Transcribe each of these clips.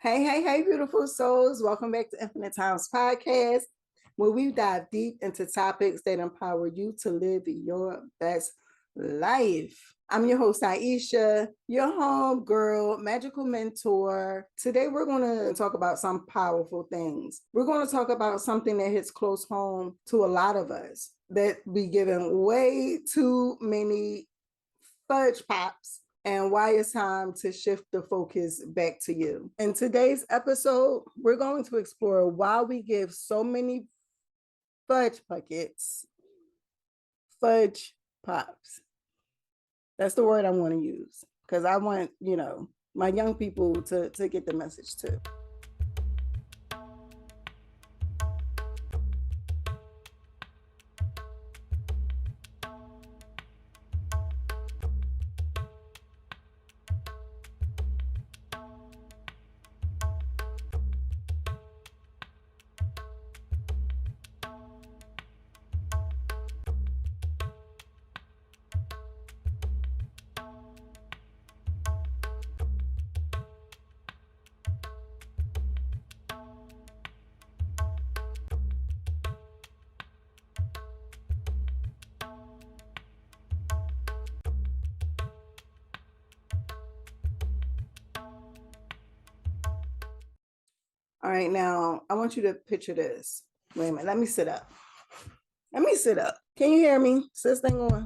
Hey, beautiful souls. Welcome back to Infinite Times Podcast, where we dive deep into topics that empower you to live your best life. I'm your host, Ayisha, your home girl, magical mentor. Today, we're going to talk about some powerful things. We're going to talk about something that hits close home to a lot of us, that we given way too many fudge pops and why it's time to shift the focus back to you. In today's episode, we're going to explore why we give so many fudge buckets fudge pops. That's the word I want to use because I want, my young people to get the message too. All right, now I want you to picture this. Wait a minute, let me sit up. Can you hear me? Is this thing on?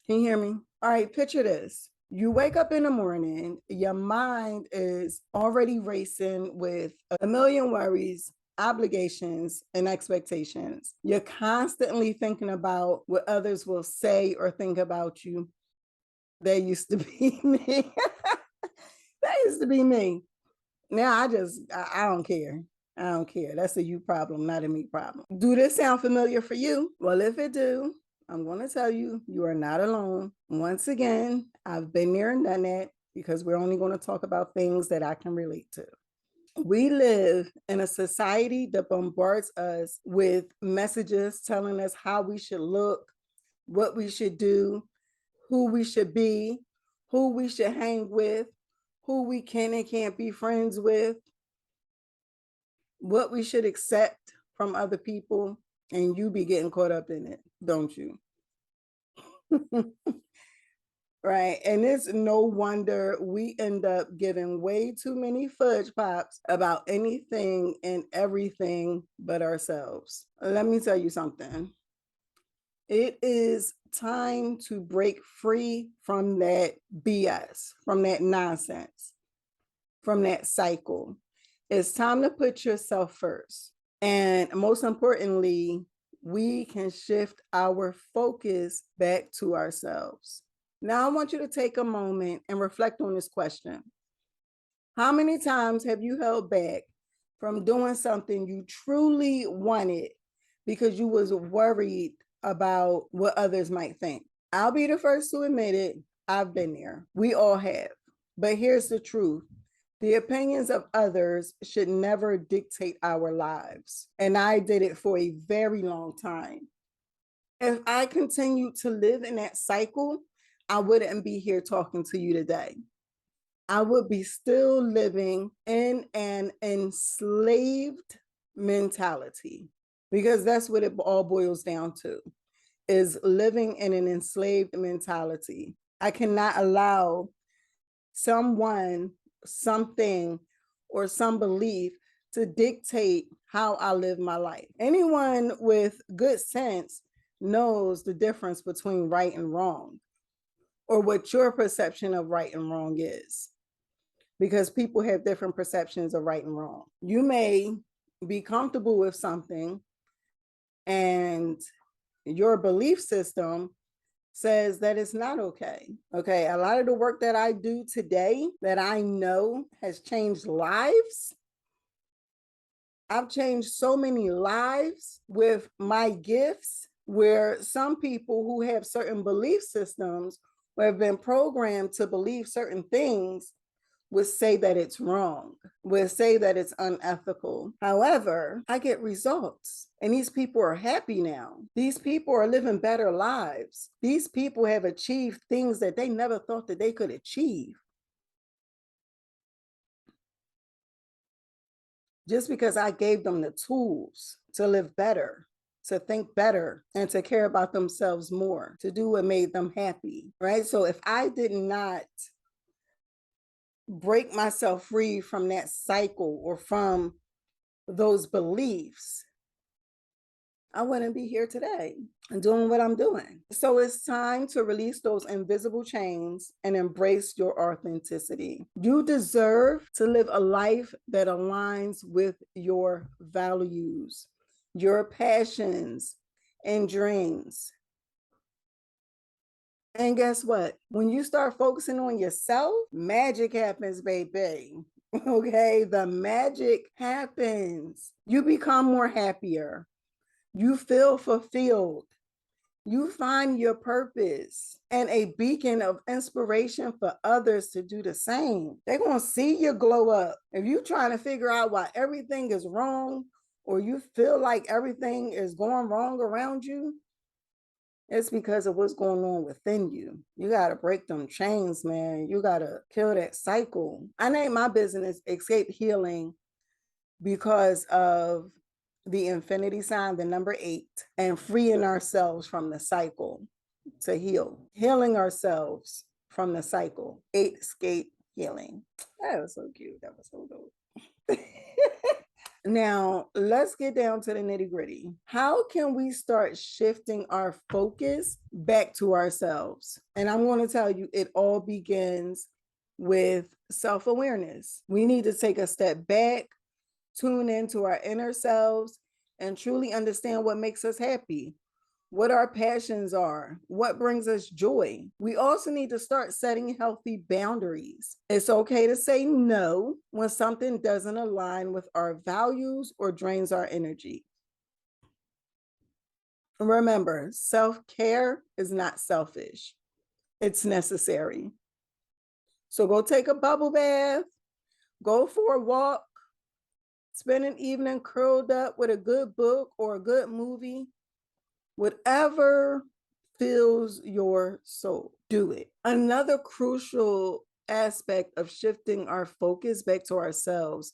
Can you hear me? All right, picture this. You wake up in the morning, your mind is already racing with a million worries, obligations, and expectations. You're constantly thinking about what others will say or think about you. That used to be me. That used to be me. Now I don't care. I don't care. That's a you problem, not a me problem. Do this sound familiar for you? Well, if it do, I'm going to tell you, you are not alone. Once again, I've been there and done that because we're only going to talk about things that I can relate to. We live in a society that bombards us with messages telling us how we should look, what we should do, who we should be, who we should hang with, who we can and can't be friends with, what we should accept from other people, and you be getting caught up in it, don't you? Right. And it's no wonder we end up giving way too many fudge pops about anything and everything but ourselves. Let me tell you something. It is time to break free from that BS, from that nonsense, from that cycle. It's time to put yourself first. And most importantly, we can shift our focus back to ourselves. Now, I want you to take a moment and reflect on this question. How many times have you held back from doing something you truly wanted because you was worried about what others might think? I'll be the first to admit it. I've been there. We all have. But here's the truth. The opinions of others should never dictate our lives. And I did it for a very long time. If I continued to live in that cycle, I wouldn't be here talking to you today. I would be still living in an enslaved mentality, because that's what it all boils down to, is living in an enslaved mentality. I cannot allow someone, something, or some belief to dictate how I live my life. Anyone with good sense knows the difference between right and wrong, or what your perception of right and wrong is, because people have different perceptions of right and wrong. You may be comfortable with something and your belief system says that it's not okay. Okay, a lot of the work that I do today that I know has changed lives. I've changed so many lives with my gifts, where some people who have certain belief systems or have been programmed to believe certain things would say that it's wrong, would say that it's unethical. However, I get results, and these people are happy now. These people are living better lives. These people have achieved things that they never thought that they could achieve. just because I gave them the tools to live better, to think better, and to care about themselves more, to do what made them happy, right? So if I did not break myself free from that cycle or from those beliefs, I wouldn't be here today and doing what I'm doing. So it's time to release those invisible chains and embrace your authenticity. You deserve to live a life that aligns with your values, your passions, and dreams. And guess what? When you start focusing on yourself, magic happens, baby. Okay, the magic happens. You become more happier. You feel fulfilled. You find your purpose and a beacon of inspiration for others to do the same. They're going to see you glow up. If you're trying to figure out why everything is wrong or you feel like everything is going wrong around you, it's because of what's going on within you. You got to break them chains, man. You got to kill that cycle. I named my business Escape Healing because of the infinity sign, the number 8, and freeing ourselves from the cycle to heal, healing ourselves from the cycle. 8 escape healing. That was so cute. That was so dope. Now, let's get down to the nitty gritty. How can we start shifting our focus back to ourselves? And I'm going to tell you, it all begins with self-awareness. We need to take a step back, tune into our inner selves, and truly understand what makes us happy, what our passions are, what brings us joy. We also need to start setting healthy boundaries. It's okay to say no when something doesn't align with our values or drains our energy. Remember, self-care is not selfish. It's necessary. So go take a bubble bath, go for a walk, spend an evening curled up with a good book or a good movie. Whatever fills your soul, do it. Another crucial aspect of shifting our focus back to ourselves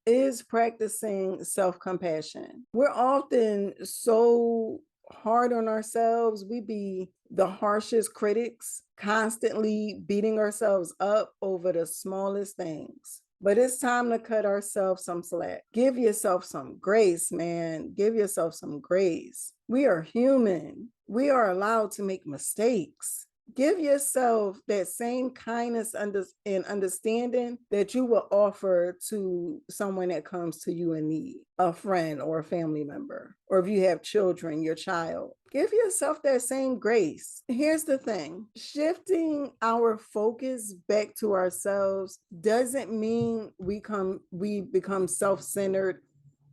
is practicing self-compassion. We're often so hard on ourselves. We be the harshest critics, constantly beating ourselves up over the smallest things. But it's time to cut ourselves some slack. Give yourself some grace, man. Give yourself some grace. We are human. We are allowed to make mistakes. Give yourself that same kindness and understanding that you will offer to someone that comes to you in need, a friend or a family member, or if you have children, your child. Give yourself that same grace. Here's the thing, shifting our focus back to ourselves doesn't mean we become self-centered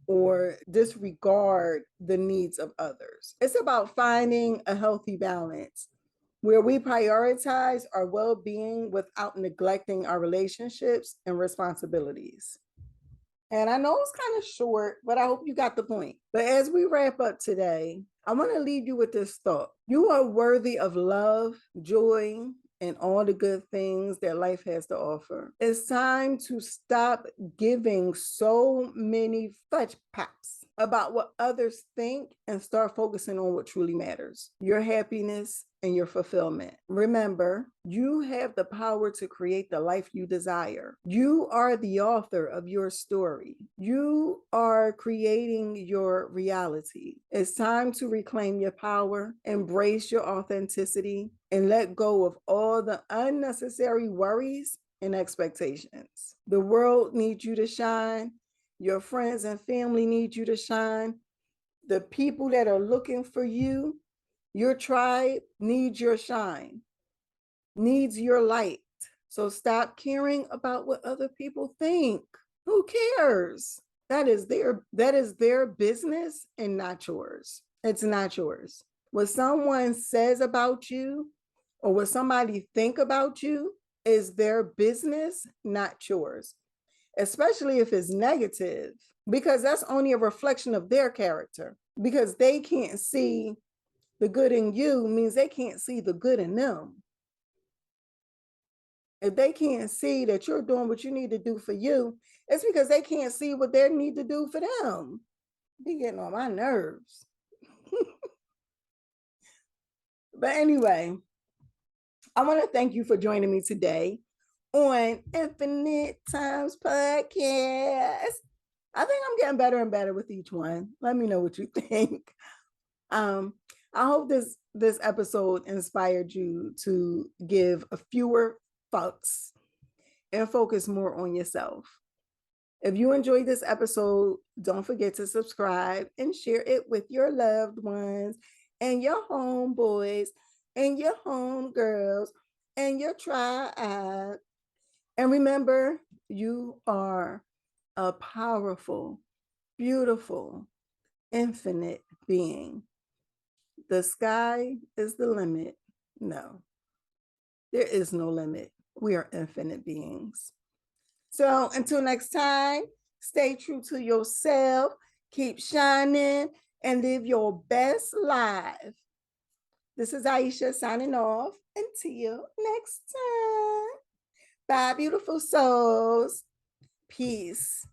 or disregard the needs of others. It's about finding a healthy balance where we prioritize our well-being without neglecting our relationships and responsibilities. And I know it's kind of short, but I hope you got the point. But as we wrap up today, I want to leave you with this thought. You are worthy of love, joy, and all the good things that life has to offer. It's time to stop giving so many fudge pops about what others think and start focusing on what truly matters, your happiness and your fulfillment. Remember, you have the power to create the life you desire. You are the author of your story. You are creating your reality. It's time to reclaim your power, embrace your authenticity, and let go of all the unnecessary worries and expectations. The world needs you to shine. Your friends and family need you to shine. The people that are looking for you, your tribe, needs your shine, needs your light. So stop caring about what other people think. Who cares? That is their business and not yours. It's not yours. What someone says about you or what somebody think about you is their business, not yours. Especially if it's negative, because that's only a reflection of their character. Because they can't see the good in you means they can't see the good in them. If they can't see that you're doing what you need to do for you, it's because they can't see what they need to do for them. Be getting on my nerves. But anyway, I want to thank you for joining me today on Infinite Times Podcast. I think I'm getting better and better with each one. Let me know what you think. Um, I hope this episode inspired you to give a fewer fucks and focus more on yourself. If you enjoyed this episode, don't forget to subscribe and share it with your loved ones and your homeboys and your homegirls and your tribe. And remember, you are a powerful, beautiful, infinite being. The sky is the limit. No, there is no limit. We are infinite beings. So until next time, stay true to yourself, keep shining, and live your best life. This is Ayisha signing off. Until next time. Bye, beautiful souls. Peace.